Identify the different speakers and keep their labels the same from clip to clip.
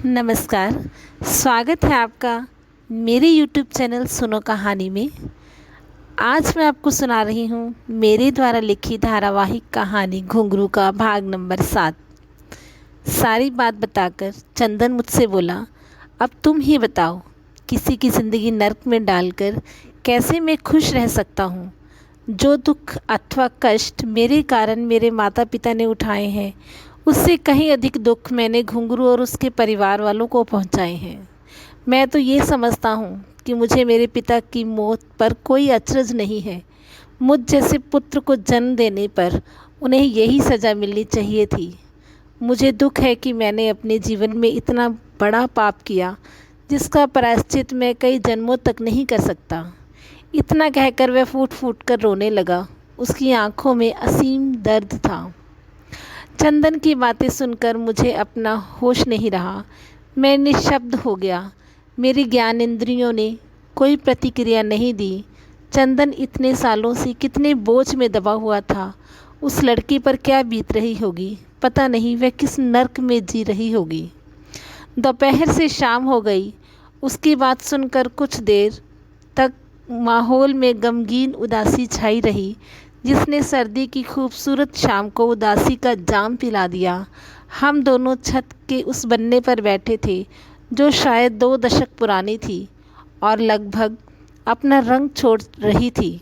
Speaker 1: नमस्कार। स्वागत है आपका मेरे यूट्यूब चैनल सुनो कहानी में। आज मैं आपको सुना रही हूँ मेरे द्वारा लिखी धारावाहिक कहानी घुंघरू का भाग नंबर 7। सारी बात बताकर चंदन मुझसे बोला, अब तुम ही बताओ, किसी की ज़िंदगी नर्क में डालकर कैसे मैं खुश रह सकता हूँ। जो दुख अथवा कष्ट मेरे कारण मेरे माता पिता ने उठाए हैं, उससे कहीं अधिक दुख मैंने घुंघरू और उसके परिवार वालों को पहुंचाए हैं। मैं तो ये समझता हूँ कि मुझे मेरे पिता की मौत पर कोई अचरज नहीं है। मुझ जैसे पुत्र को जन्म देने पर उन्हें यही सज़ा मिलनी चाहिए थी। मुझे दुख है कि मैंने अपने जीवन में इतना बड़ा पाप किया जिसका प्रायश्चित मैं कई जन्मों तक नहीं कर सकता। इतना कहकर वह फूट फूट कर रोने लगा। उसकी आंखों में असीम दर्द था। चंदन की बातें सुनकर मुझे अपना होश नहीं रहा। मैं निशब्द हो गया। मेरी ज्ञानेंद्रियों ने कोई प्रतिक्रिया नहीं दी। चंदन इतने सालों से कितने बोझ में दबा हुआ था। उस लड़की पर क्या बीत रही होगी, पता नहीं वह किस नर्क में जी रही होगी। दोपहर से शाम हो गई। उसकी बात सुनकर कुछ देर तक माहौल में गमगीन उदासी छाई रही, जिसने सर्दी की खूबसूरत शाम को उदासी का जाम पिला दिया। हम दोनों छत के उस बन्ने पर बैठे थे जो शायद 2 दशक पुरानी थी और लगभग अपना रंग छोड़ रही थी।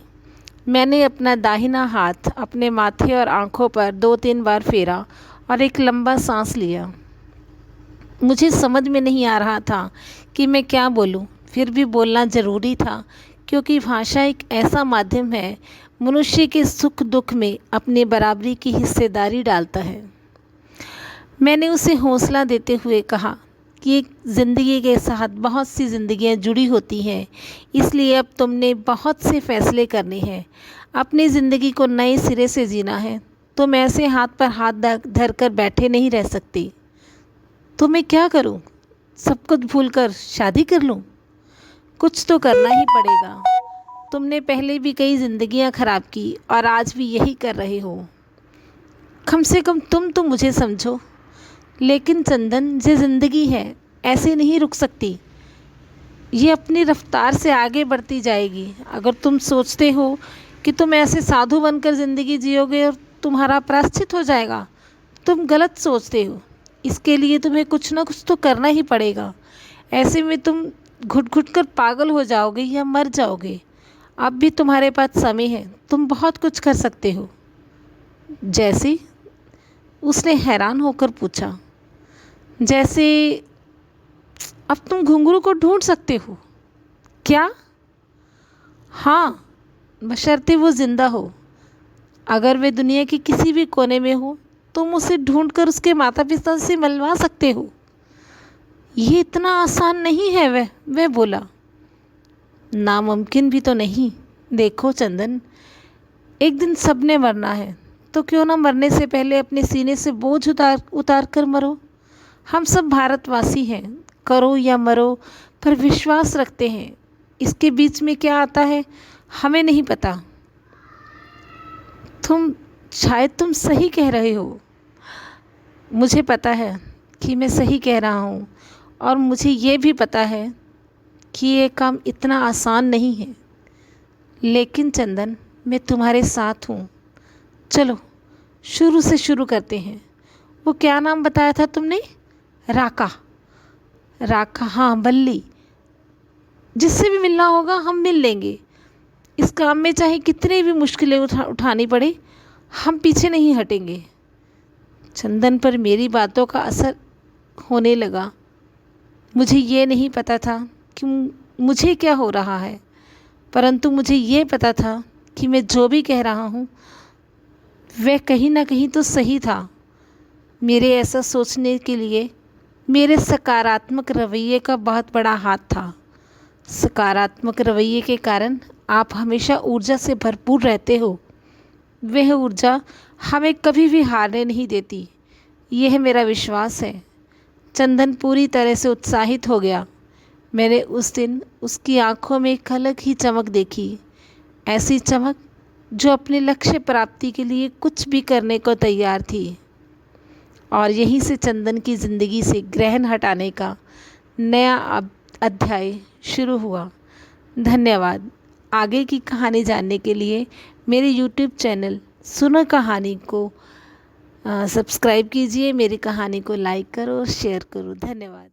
Speaker 1: मैंने अपना दाहिना हाथ अपने माथे और आंखों पर 2-3 बार फेरा और एक लंबा सांस लिया। मुझे समझ में नहीं आ रहा था कि मैं क्या बोलूं, फिर भी बोलना ज़रूरी था, क्योंकि भाषा एक ऐसा माध्यम है, मनुष्य के सुख दुख में अपने बराबरी की हिस्सेदारी डालता है। मैंने उसे हौसला देते हुए कहा कि एक ज़िंदगी के साथ बहुत सी ज़िंदगियां जुड़ी होती हैं, इसलिए अब तुमने बहुत से फैसले करने हैं। अपनी ज़िंदगी को नए सिरे से जीना है। तुम ऐसे हाथ पर हाथ धर कर बैठे नहीं रह सकती। तो मैं क्या करूं? सब कुछ भूलकर शादी कर लूं? कुछ तो करना ही पड़ेगा। तुमने पहले भी कई ज़िंदगियां ख़राब की और आज भी यही कर रहे हो। कम से कम तुम तो मुझे समझो। लेकिन चंदन, ये ज़िंदगी है, ऐसे नहीं रुक सकती। ये अपनी रफ्तार से आगे बढ़ती जाएगी। अगर तुम सोचते हो कि तुम ऐसे साधु बनकर ज़िंदगी जियोगे और तुम्हारा प्रायश्चित हो जाएगा, तुम गलत सोचते हो। इसके लिए तुम्हें कुछ ना कुछ तो करना ही पड़ेगा। ऐसे में तुम घुट घुट कर पागल हो जाओगे या मर जाओगे। अब भी तुम्हारे पास समय है, तुम बहुत कुछ कर सकते हो। जैसे? उसने हैरान होकर पूछा। जैसे अब तुम घुंघरू को ढूंढ सकते हो। क्या? हाँ, बशर्ते वो जिंदा हो। अगर वे दुनिया के किसी भी कोने में हो, तुम उसे ढूंढकर उसके माता पिता से मिलवा सकते हो। ये इतना आसान नहीं है, वह बोला। नामुमकिन भी तो नहीं। देखो चंदन, एक दिन सबने मरना है, तो क्यों ना मरने से पहले अपने सीने से बोझ उतार कर मरो। हम सब भारतवासी हैं, करो या मरो, पर विश्वास रखते हैं। इसके बीच में क्या आता है हमें नहीं पता। शायद तुम सही कह रहे हो। मुझे पता है कि मैं सही कह रहा हूँ, और मुझे ये भी पता है कि ये काम इतना आसान नहीं है। लेकिन चंदन, मैं तुम्हारे साथ हूँ। चलो शुरू से शुरू करते हैं। वो क्या नाम बताया था तुमने? राका। राका, हाँ, बल्ली। जिससे भी मिलना होगा हम मिल लेंगे। इस काम में चाहे कितनी भी मुश्किलें उठानी पड़े, हम पीछे नहीं हटेंगे। चंदन पर मेरी बातों का असर होने लगा। मुझे ये नहीं पता था कि मुझे क्या हो रहा है, परंतु मुझे ये पता था कि मैं जो भी कह रहा हूँ वह कहीं ना कहीं तो सही था। मेरे ऐसा सोचने के लिए मेरे सकारात्मक रवैये का बहुत बड़ा हाथ था। सकारात्मक रवैये के कारण आप हमेशा ऊर्जा से भरपूर रहते हो। वह ऊर्जा हमें कभी भी हारने नहीं देती, यह मेरा विश्वास है। चंदन पूरी तरह से उत्साहित हो गया। मैंने उस दिन उसकी आंखों में एक अलग ही चमक देखी, ऐसी चमक जो अपने लक्ष्य प्राप्ति के लिए कुछ भी करने को तैयार थी। और यहीं से चंदन की ज़िंदगी से ग्रहण हटाने का नया अध्याय शुरू हुआ। धन्यवाद। आगे की कहानी जानने के लिए मेरे यूट्यूब चैनल सुनो कहानी को सब्सक्राइब कीजिए, मेरी कहानी को लाइक करो, शेयर करो। धन्यवाद।